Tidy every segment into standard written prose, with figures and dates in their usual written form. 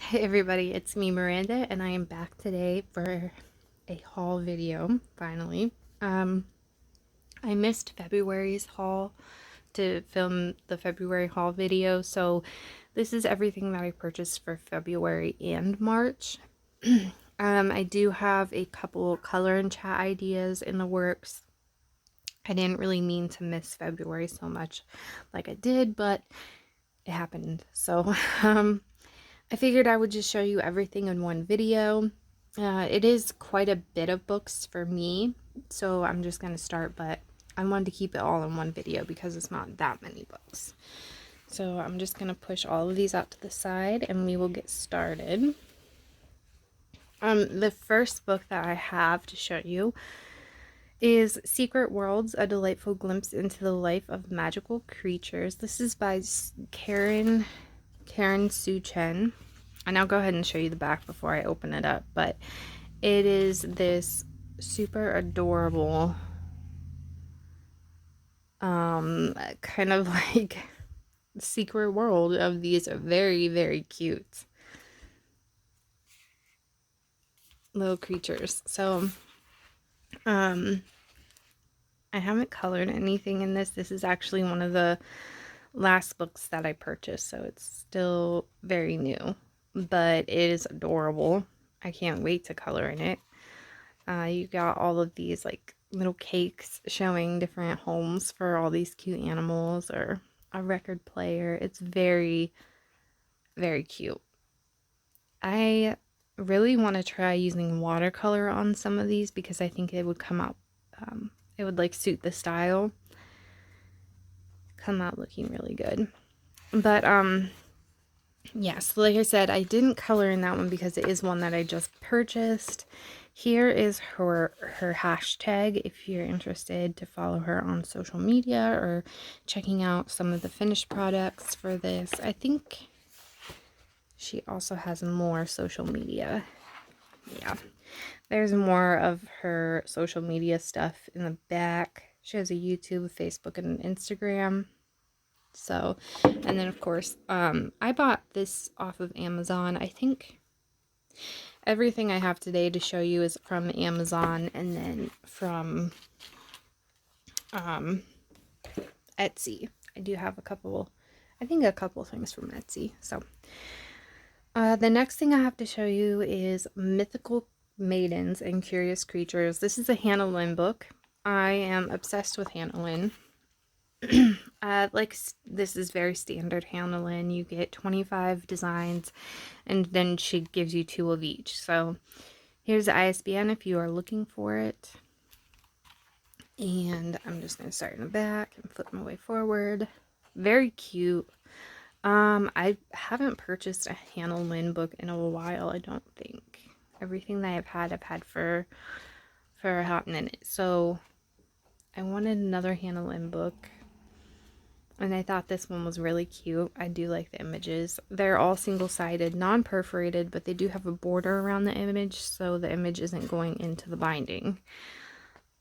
Hey everybody, it's me Miranda and I am back today for a haul video, finally. I missed February's haul to film the February haul video, so this is everything that I purchased for February and March. I do have a couple color and chat ideas in the works. I didn't really mean to miss February so much like I did, but it happened. So, I figured I would just show you everything in one video. It is quite a bit of books for me, so I'm just going to start, but I wanted to keep it all in one video because it's not that many books. So I'm just going to push all of these out to the side and we will get started. The first book that I have to show you is Secret Worlds, A Delightful Glimpse into the Life of Magical Creatures. This is by Karen Sue Chen. And I'll go ahead and show you the back before I open it up, but it is this super adorable kind of like secret world of these very, very cute little creatures. So I haven't colored anything in this. This is actually one of the last books that I purchased, so it's still very new, but it is adorable. I can't wait to color in it. You got all of these like little cakes showing different homes for all these cute animals, or a record player. It's very, very cute. I really want to try using watercolor on some of these because I think it would come out, it would like suit the style, come out looking really good. But yeah, so like I said, I didn't color in that one because it is one that I just purchased. Here is her hashtag if you're interested to follow her on social media or checking out some of the finished products for this. I think she also has more social media. Yeah, there's more of her social media stuff in the back. She has a YouTube, Facebook, and an Instagram. So, and then of course, I bought this off of Amazon. I think everything I have today to show you is from Amazon and then from Etsy. I do have a couple things from Etsy. So, the next thing I have to show you is Mythical Maidens and Curious Creatures. This is a Hannah Lynn book. I am obsessed with Hannah Lynn. This is very standard Hannah Lynn. You get 25 designs and then she gives you 2 of each. So here's the ISBN if you are looking for it. And I'm just going to start in the back and flip my way forward. Very cute. I haven't purchased a Hannah Lynn book in a while, I don't think. Everything that I've had for a hot minute. So I wanted another Hannah Lynn book. And I thought this one was really cute. I do like the images. They're all single-sided, non-perforated, but they do have a border around the image, so the image isn't going into the binding.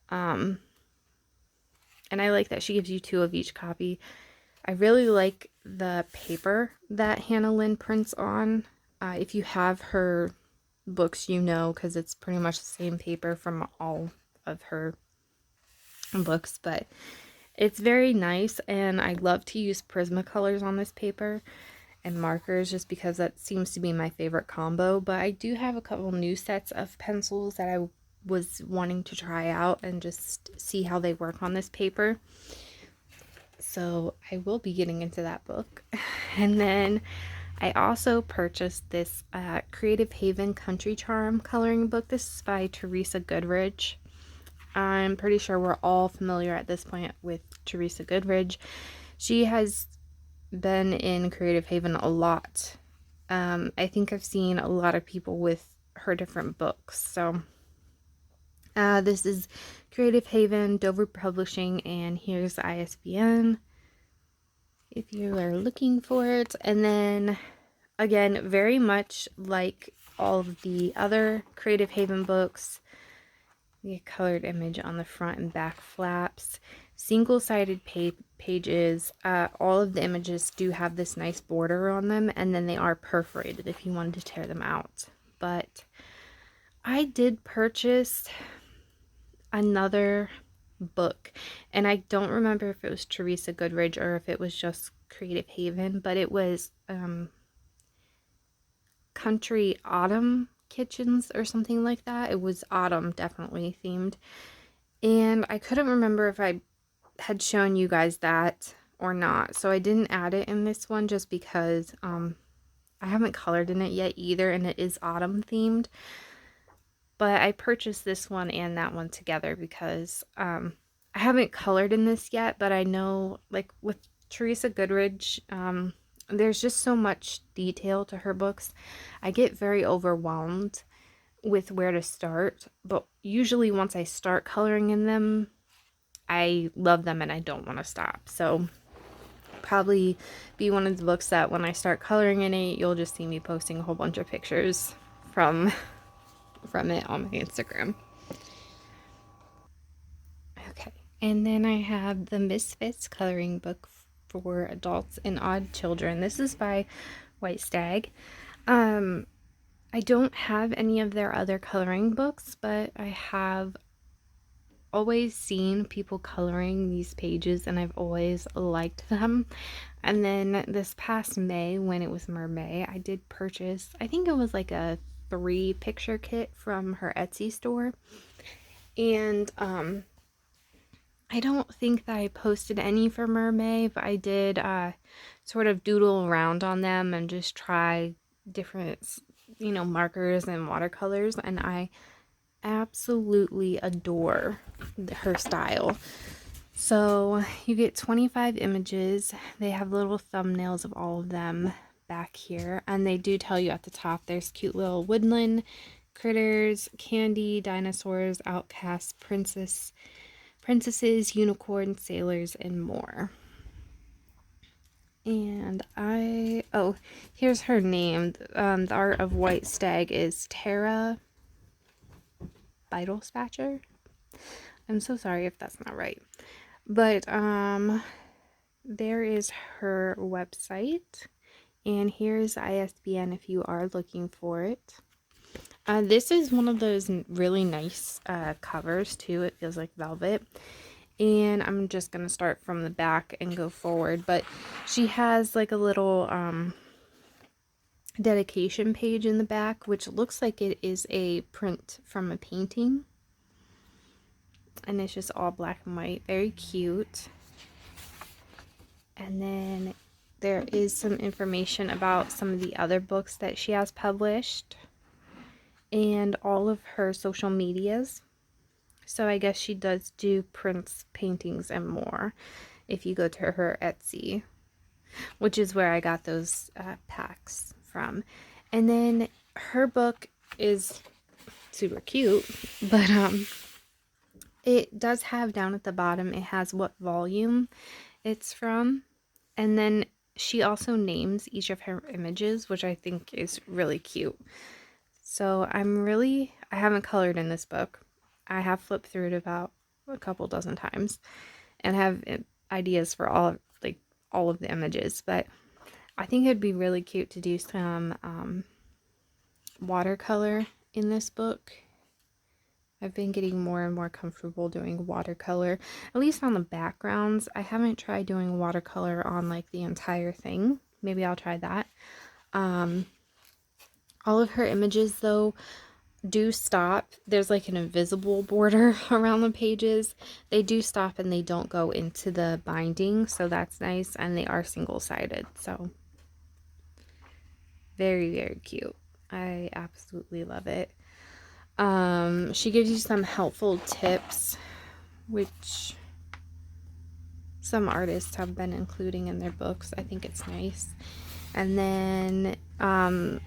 And I like that she gives you 2 of each copy. I really like the paper that Hannah Lynn prints on. If you have her books, you know, because it's pretty much the same paper from all of her books, but it's very nice, and I love to use Prismacolors on this paper and markers just because that seems to be my favorite combo. But I do have a couple new sets of pencils that I was wanting to try out and just see how they work on this paper. So I will be getting into that book. And then I also purchased this Creative Haven Country Charm coloring book. This is by Teresa Goodridge. I'm pretty sure we're all familiar at this point with Teresa Goodridge. She has been in Creative Haven a lot. I think I've seen a lot of people with her different books. So this is Creative Haven, Dover Publishing, and here's the ISBN if you are looking for it. And then again, very much like all of the other Creative Haven books, the colored image on the front and back flaps. single-sided pages. All of the images do have this nice border on them, and then they are perforated if you wanted to tear them out. But I did purchase another book, and I don't remember if it was Teresa Goodridge or if it was just Creative Haven, but it was Country Autumn Kitchens or something like that. It was autumn definitely themed, and I couldn't remember if I had shown you guys that or not, so I didn't add it in this one just because I haven't colored in it yet either, and it is autumn themed. But I purchased this one and that one together because I haven't colored in this yet, but I know, like with Teresa Goodridge, there's just so much detail to her books. I get very overwhelmed with where to start, but usually once I start coloring in them, I love them and I don't want to stop. So probably be one of the books that when I start coloring in it, you'll just see me posting a whole bunch of pictures from it on my Instagram. Okay, and then I have the Misfits coloring book for adults and odd children. This is by White Stag. I don't have any of their other coloring books, but I have always seen people coloring these pages and I've always liked them. And then this past May, when it was Mermay, I did purchase, I think it was like a 3 picture kit from her Etsy store. And I don't think that I posted any for Mermay, but I did sort of doodle around on them and just try different, markers and watercolors, and I absolutely adore her style. So you get 25 images. They have little thumbnails of all of them back here, and they do tell you at the top there's cute little woodland critters, candy, dinosaurs, outcasts, princesses, unicorns, sailors, and more. And here's her name. The art of White Stag is Tara Beitelspatcher. I'm so sorry if that's not right. But there is her website, and here's ISBN if you are looking for it. This is one of those really nice covers too. It feels like velvet. And I'm just going to start from the back and go forward. But she has like a little dedication page in the back, which looks like it is a print from a painting. And it's just all black and white. Very cute. And then there is some information about some of the other books that she has published. And all of her social medias. So I guess she does do prints, paintings, and more if you go to her Etsy, which is where I got those packs from. And then her book is super cute, but it does have down at the bottom, it has what volume it's from. And then she also names each of her images, which I think is really cute. So I haven't colored in this book. I have flipped through it about a couple dozen times and have ideas for all of the images, but I think it'd be really cute to do some watercolor in this book. I've been getting more and more comfortable doing watercolor, at least on the backgrounds. I haven't tried doing watercolor on like the entire thing. Maybe I'll try that. All of her images though do stop. There's like an invisible border around the pages. They do stop and they don't go into the binding, so that's nice, and they are single-sided, so very, very cute. I absolutely love it. She gives you some helpful tips, which some artists have been including in their books. I think it's nice. And then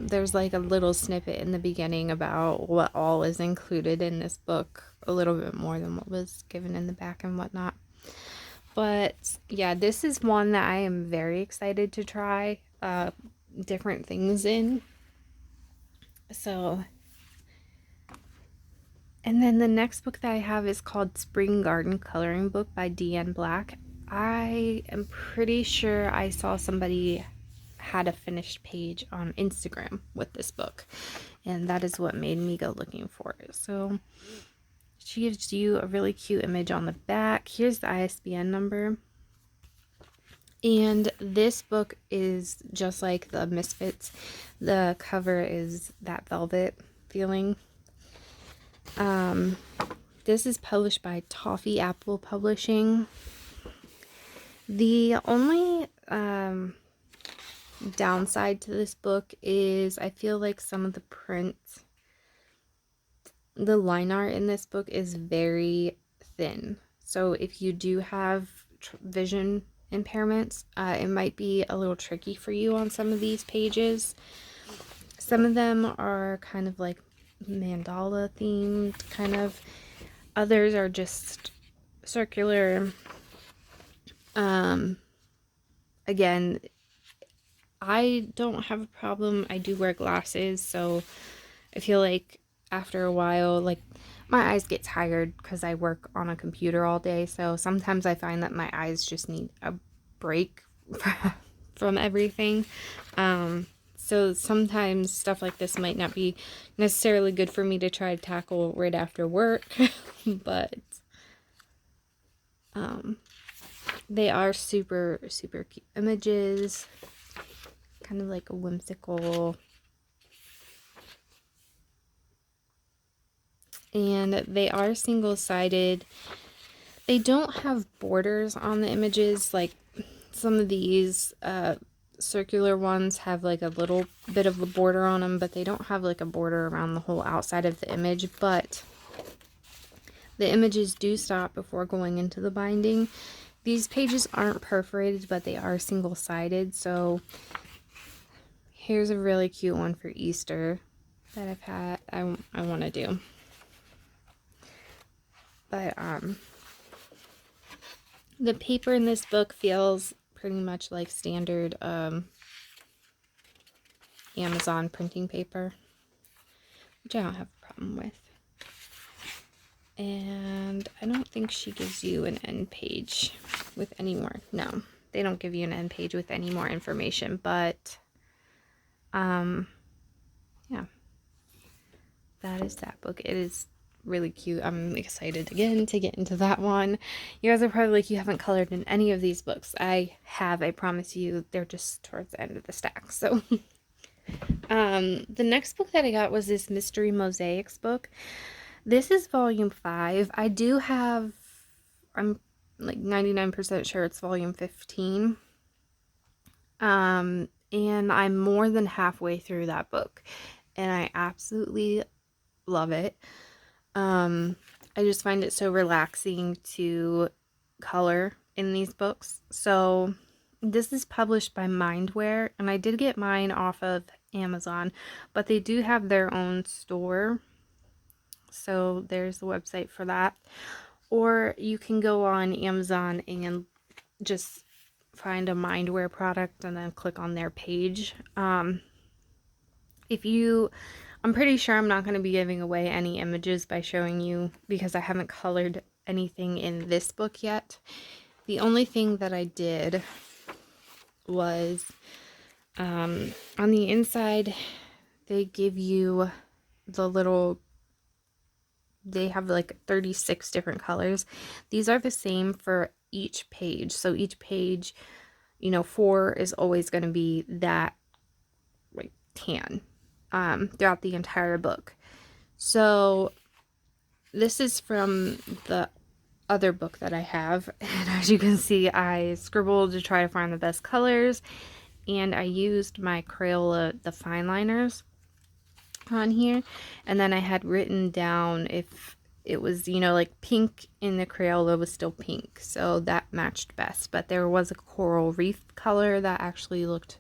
there's like a little snippet in the beginning about what all is included in this book, a little bit more than what was given in the back and whatnot. But yeah, this is one that I am very excited to try different things in. So And then the next book that I have is called Spring Garden Coloring Book by Deanne Black. I am pretty sure I saw somebody had a finished page on Instagram with this book, and that is what made me go looking for it. So she gives you a really cute image on the back. Here's the ISBN number. And this book is just like the Misfits. The cover is that velvet feeling. This is published by Toffee Apple Publishing. The only downside to this book is I feel like some of the print, the line art in this book is very thin. So if you do have vision impairments, it might be a little tricky for you on some of these pages. Some of them are kind of like mandala themed, kind of. Others are just circular. Again, I don't have a problem. I do wear glasses, so I feel like after a while, like, my eyes get tired because I work on a computer all day, so sometimes I find that my eyes just need a break from everything. So sometimes stuff like this might not be necessarily good for me to try to tackle right after work, but they are super, super cute images. Kind of like a whimsical. And they are single-sided. They don't have borders on the images. Like some of these circular ones have like a little bit of a border on them, but they don't have like a border around the whole outside of the image. But the images do stop before going into the binding. These pages aren't perforated, but they are single-sided. So here's a really cute one for Easter that I've had. I want to do. But the paper in this book feels pretty much like standard Amazon printing paper, which I don't have a problem with. And I don't think she gives you an end page with any more. No, they don't give you an end page with any more information, but yeah, that is that book. It is really cute. I'm excited again to get into that one. You guys are probably like, you haven't colored in any of these books. I have, I promise you. They're just towards the end of the stack. So the next book that I got was this Mystery Mosaics book. This is volume 5. I do have, I'm like 99% sure it's volume 15. And I'm more than halfway through that book, and I absolutely love it. I just find it so relaxing to color in these books. So this is published by Mindware, and I did get mine off of Amazon, but they do have their own store. So there's the website for that. Or you can go on Amazon and just find a Mindware product and then click on their page. I'm pretty sure I'm not going to be giving away any images by showing you, because I haven't colored anything in this book yet. The only thing that I did was on the inside, they give you the little, they have like 36 different colors. These are the same for each page. So each page, 4 is always going to be that like tan throughout the entire book. So this is from the other book that I have, and as you can see, I scribbled to try to find the best colors, and I used my Crayola, the fine liners on here, and then I had written down if it was, like pink in the Crayola was still pink, so that matched best. But there was a coral reef color that actually looked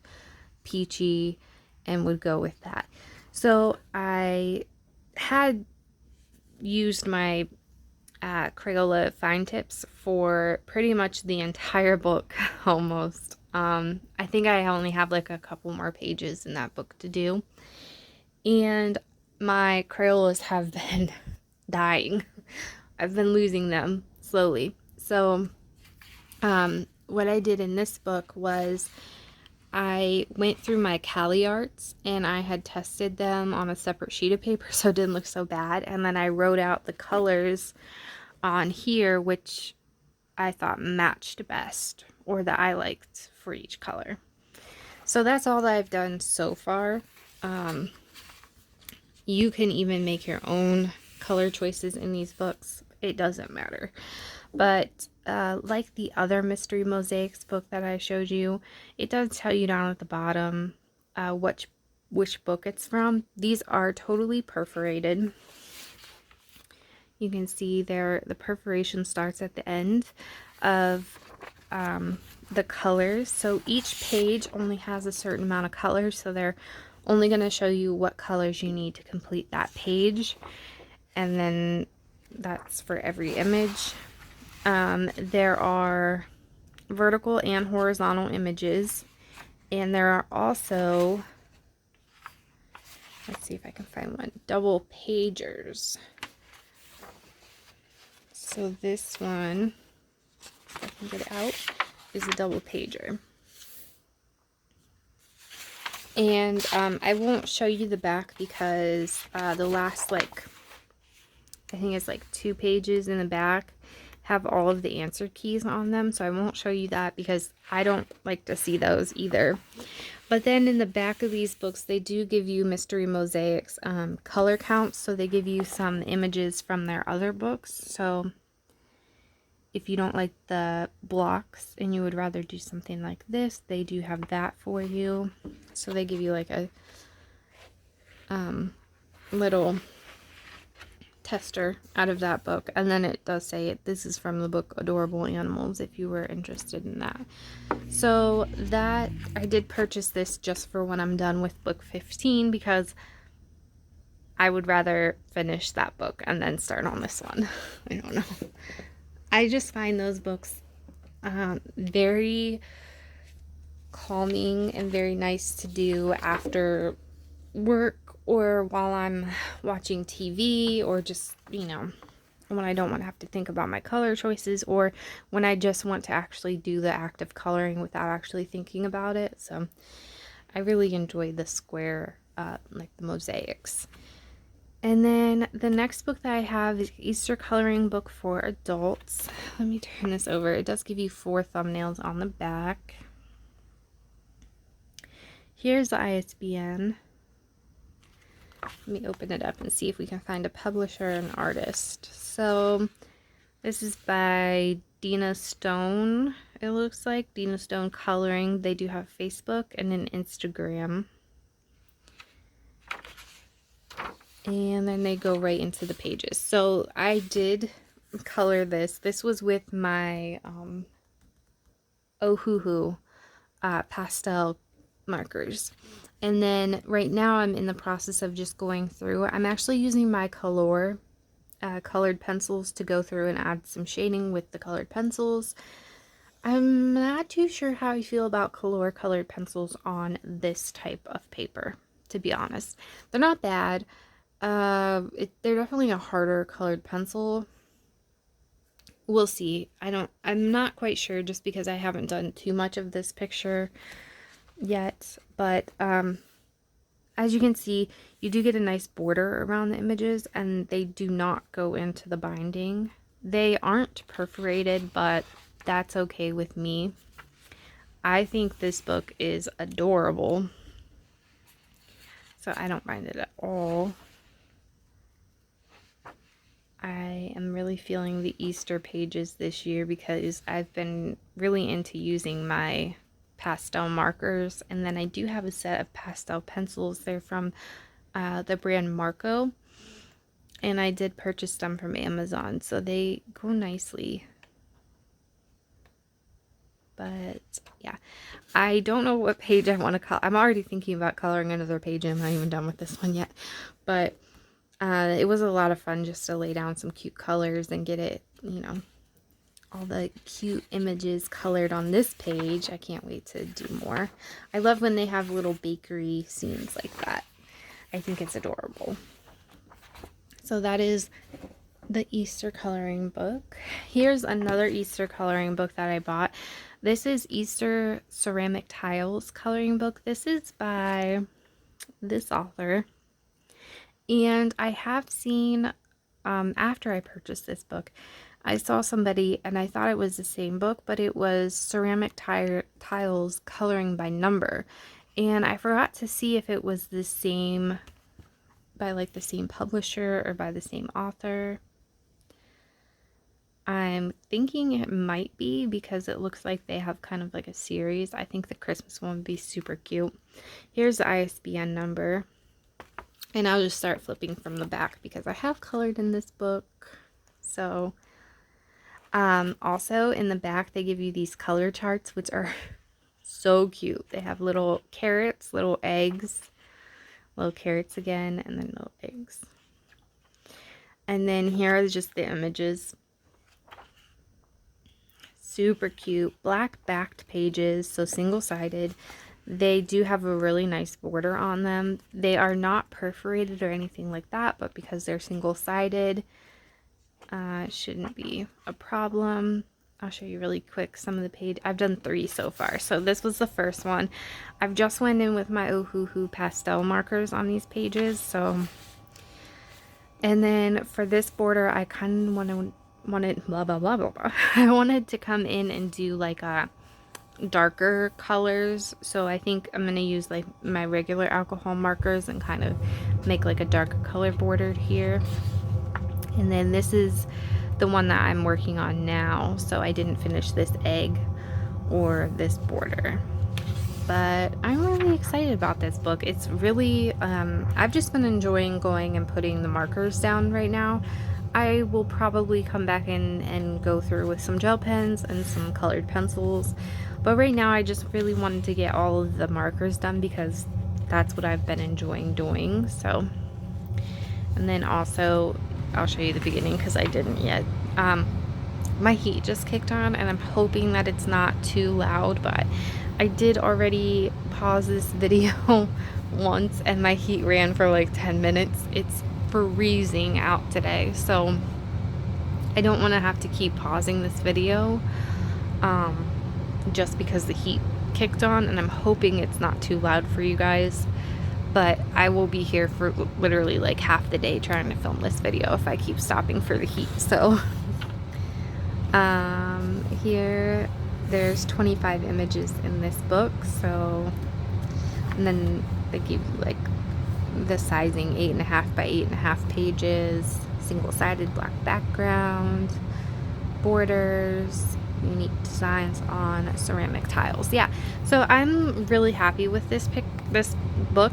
peachy and would go with that. So I had used my Crayola fine tips for pretty much the entire book almost. I think I only have like a couple more pages in that book to do. And my Crayolas have been dying. I've been losing them slowly. So what I did in this book was I went through my Cali arts and I had tested them on a separate sheet of paper so it didn't look so bad. And then I wrote out the colors on here, which I thought matched best or that I liked for each color. So that's all that I've done so far. You can even make your own color choices in these books. It doesn't matter. But like the other Mystery Mosaics book that I showed you, it does tell you down at the bottom which book it's from. These are totally perforated. You can see there the perforation starts at the end of the colors. So each page only has a certain amount of colors, so they're only going to show you what colors you need to complete that page, and then that's for every image. There are vertical and horizontal images, and there are also, let's see if I can find one, double pagers. So this one, if I can get it out, is a double pager. And I won't show you the back because the last, like, I think it's like 2 pages in the back have all of the answer keys on them. So I won't show you that because I don't like to see those either. But then in the back of these books, they do give you Mystery Mosaics color counts. So they give you some images from their other books. So if you don't like the blocks and you would rather do something like this, they do have that for you. So they give you like a little tester out of that book, and then it does say this is from the book Adorable Animals if you were interested in that. So that I did purchase this just for when I'm done with book 15 because I would rather finish that book and then start on this one. I don't know. I just find those books very calming and very nice to do after work or while I'm watching TV, or just, you know, when I don't want to have to think about my color choices, or when I just want to actually do the act of coloring without actually thinking about it. So I really enjoy the square, like the mosaics. And then the next book that I have is Easter Coloring Book for Adults. Let me turn this over. It does give you 4 thumbnails on the back. Here's the ISBN. Let me open it up and see if we can find a publisher and artist. So this is by Dina Stone, it looks like. Dina Stone Coloring. They do have Facebook and an Instagram. And then they go right into the pages. So I did color this. This was with my Ohuhu pastel markers. And then right now I'm in the process of just going through. I'm actually using my colored pencils to go through and add some shading with the colored pencils. I'm not too sure how I feel about colored pencils on this type of paper, to be honest. They're not bad. They're definitely a harder colored pencil. We'll see. I'm not quite sure just because I haven't done too much of this picture yet, but as you can see, you do get a nice border around the images, and they do not go into the binding. They aren't perforated, but that's okay with me. I think this book is adorable, so I don't mind it at all. I am really feeling the Easter pages this year because I've been really into using my pastel markers, and then I do have a set of pastel pencils. They're from the brand Marco, and I did purchase them from Amazon, so they go nicely. But yeah, I don't know what page I want to color. I'm already thinking about coloring another page, and I'm not even done with this one yet, but it was a lot of fun just to lay down some cute colors and get it, you know, all the cute images colored on this page. I can't wait to do more. I love when they have little bakery scenes like that. I think it's adorable. So that is the Easter coloring book. Here's another Easter coloring book that I bought. This is Easter Ceramic Tiles coloring book. This is by this author. And I have seen, after I purchased this book, I saw somebody and I thought it was the same book, but it was Ceramic Tiles Coloring by Number. And I forgot to see if it was the same, by like the same publisher or by the same author. I'm thinking it might be because it looks like they have kind of like a series. I think the Christmas one would be super cute. Here's the ISBN number. And I'll just start flipping from the back because I have colored in this book. So, also in the back they give you these color charts, which are so cute. They have little carrots, little eggs, little carrots again, and then little eggs. And then here are just the images. Super cute. Black backed pages, so single-sided. They do have a really nice border on them. They are not perforated or anything like that, but because they're single-sided, it shouldn't be a problem. I'll show you really quick some of the page. I've done 3 so far. So this was the first one. I've just went in with my Ohuhu pastel markers on these pages. So, and then for this border, I kind of wanted blah blah blah blah blah. I wanted to come in and do like a darker colors, so I think I'm gonna use like my regular alcohol markers and kind of make like a darker color border here. And then this is the one that I'm working on now, so I didn't finish this egg or this border, but I'm really excited about this book. It's really I've just been enjoying going and putting the markers down right now. I will probably come back in and go through with some gel pens and some colored pencils, but right now I just really wanted to get all of the markers done because that's what I've been enjoying doing. So, and then also I'll show you the beginning because I didn't yet. My heat just kicked on and I'm hoping that it's not too loud, but I did already pause this video once and my heat ran for like 10 minutes. It's freezing out today, so I don't want to have to keep pausing this video just because the heat kicked on, and I'm hoping it's not too loud for you guys, but I will be here for literally like half the day trying to film this video if I keep stopping for the heat. So here there's 25 images in this book, so, and then they give you like the sizing, 8.5 by 8.5 pages, single-sided black background, borders, unique designs on ceramic tiles. Yeah, so I'm really happy with this book.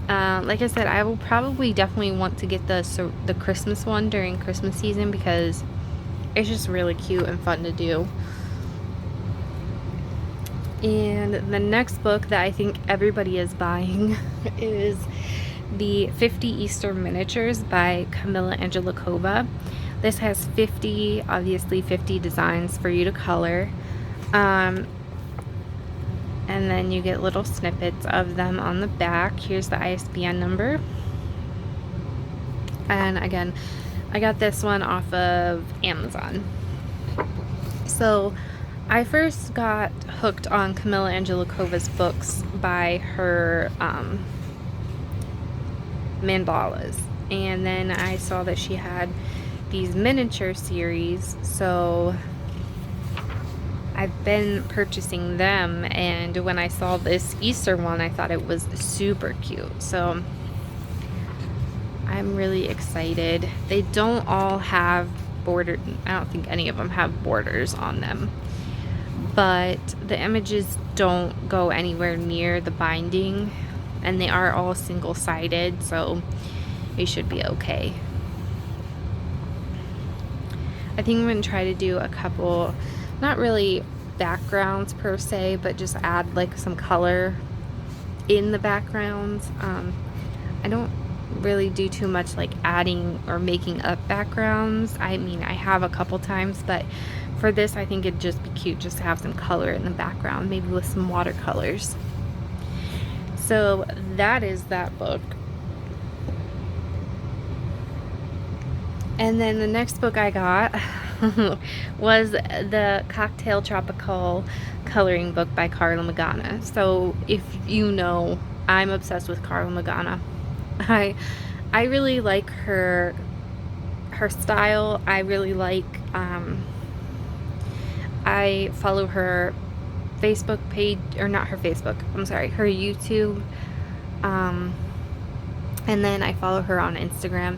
Like I said, I will probably definitely want to get the Christmas one during Christmas season because it's just really cute and fun to do. And the next book that I think everybody is buying is the 50 Easter Miniatures by Camilla Angelikova. This has 50, obviously 50 designs for you to color. And then you get little snippets of them on the back. Here's the ISBN number. And again, I got this one off of Amazon. So I first got hooked on Camilla Angelikova's books by her mandalas, and then I saw that she had these miniature series, so I've been purchasing them, and when I saw this Easter one I thought it was super cute, so I'm really excited. They don't all have border, I don't think any of them have borders on them, but the images don't go anywhere near the binding, and they are all single-sided, so it should be okay. I think I'm going to try to do a couple, not really backgrounds per se, but just add like some color in the backgrounds. I don't really do too much like adding or making up backgrounds. I mean, I have a couple times, but for this I think it'd just be cute just to have some color in the background, maybe with some watercolors. So that is that book. And then the next book I got was the Cocktail Tropical coloring book by Carla Magana. So if you know, I'm obsessed with Carla Magana. I really like her style. I really like I follow her Facebook page, or not her Facebook, I'm sorry, her YouTube, and then I follow her on Instagram,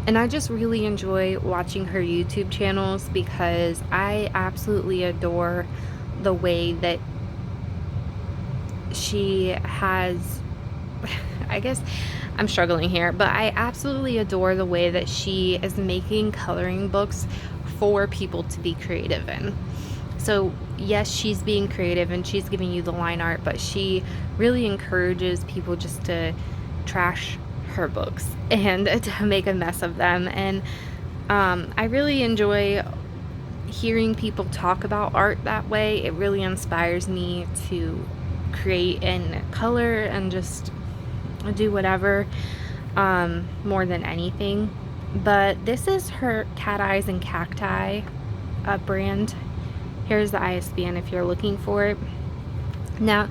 and I just really enjoy watching her YouTube channels because I absolutely adore the way that she has, I guess I'm struggling here, but I absolutely adore the way that she is making coloring books for people to be creative in. So yes, she's being creative and she's giving you the line art, but she really encourages people just to trash her books and to make a mess of them. And I really enjoy hearing people talk about art that way. It really inspires me to create and color and just do whatever, more than anything. But this is her Cat Eyes and Cacti brand. Here's the ISBN if you're looking for it. Now,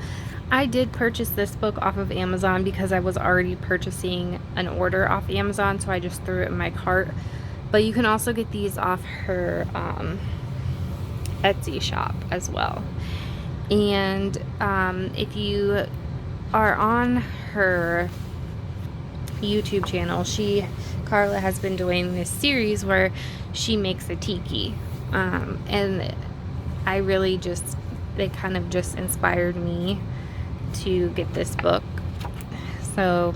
I did purchase this book off of Amazon because I was already purchasing an order off Amazon, so I just threw it in my cart. But you can also get these off her Etsy shop as well. And if you are on her YouTube channel, Carla has been doing this series where she makes a tiki, and I really they kind of just inspired me to get this book. So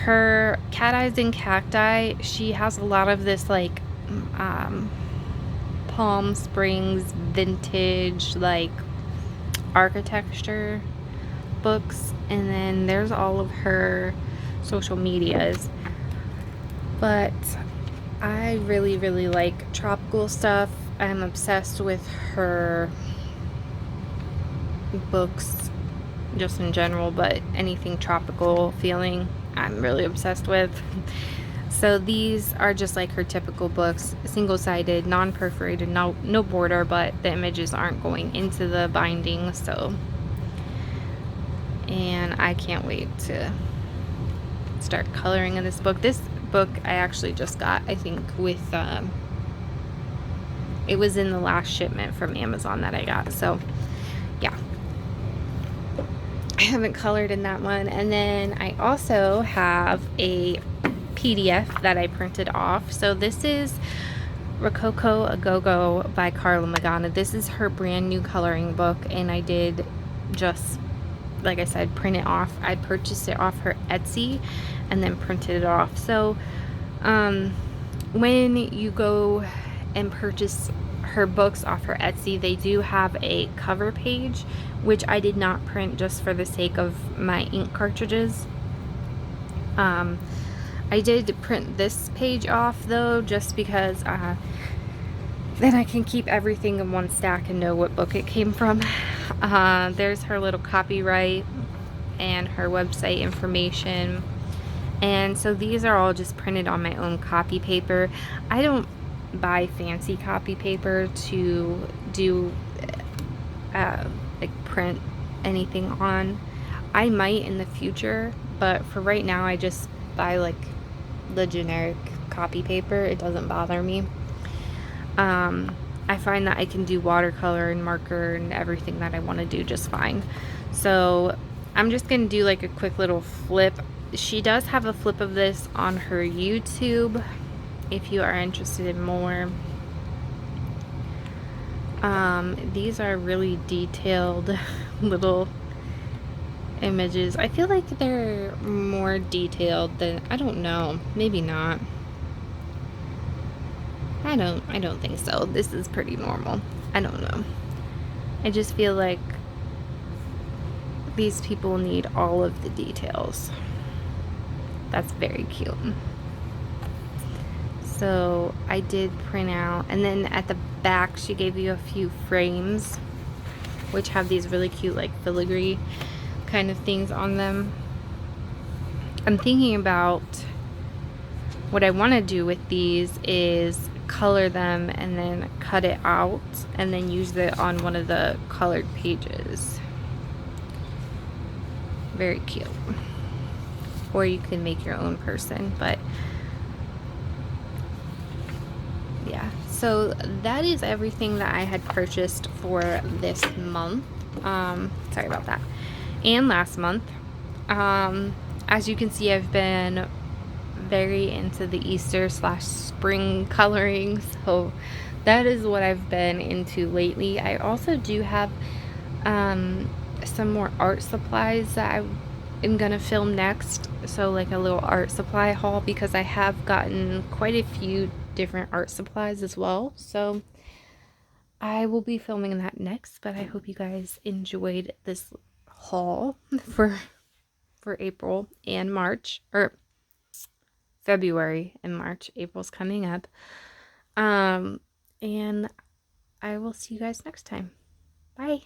her Cat Eyes and Cacti, she has a lot of this like Palm Springs vintage like architecture books, and then there's all of her social medias. But I really like tropical stuff. I'm obsessed with her books just in general, but anything tropical feeling I'm really obsessed with. So these are just like her typical books, single-sided, non-perforated, no border, but the images aren't going into the binding. So, and I can't wait to start coloring in this book. This book I actually just got, I think, with it was in the last shipment from Amazon that I got. So yeah, I haven't colored in that one. And then I also have a PDF that I printed off. So this is Rococo A Go-Go by Carla Magana. This is her brand new coloring book, and I did just, like I said, print it off. I purchased it off her Etsy and then printed it off. So when you go and purchase her books off her Etsy, they do have a cover page, which I did not print just for the sake of my ink cartridges. I did print this page off though, just because then I can keep everything in one stack and know what book it came from. There's her little copyright and her website information. And so these are all just printed on my own copy paper. I don't buy fancy copy paper to do like print anything on. I might in the future, but for right now I just buy like the generic copy paper. It doesn't bother me. I find that I can do watercolor and marker and everything that I want to do just fine. So I'm just gonna do like a quick little flip. She does have a flip of this on her YouTube if you are interested in more. These are really detailed little images. I feel like they're more detailed than, I don't know, maybe not. I don't think so. This is pretty normal. I don't know. I just feel like these people need all of the details. That's very cute. So I did print out, and then at the back she gave you a few frames which have these really cute like filigree kind of things on them. I'm thinking about what I want to do with these is color them and then cut it out and then use it on one of the colored pages. Very cute. Or you can make your own person, but yeah. So that is everything that I had purchased for this month. Sorry about that. And last month. As you can see, I've been very into the Easter / spring coloring, so that is what I've been into lately. I also do have some more art supplies that I am gonna film next, so like a little art supply haul, because I have gotten quite a few different art supplies as well, so I will be filming that next. But I hope you guys enjoyed this haul for April and March, or February and March. April's coming up. And I will see you guys next time. Bye.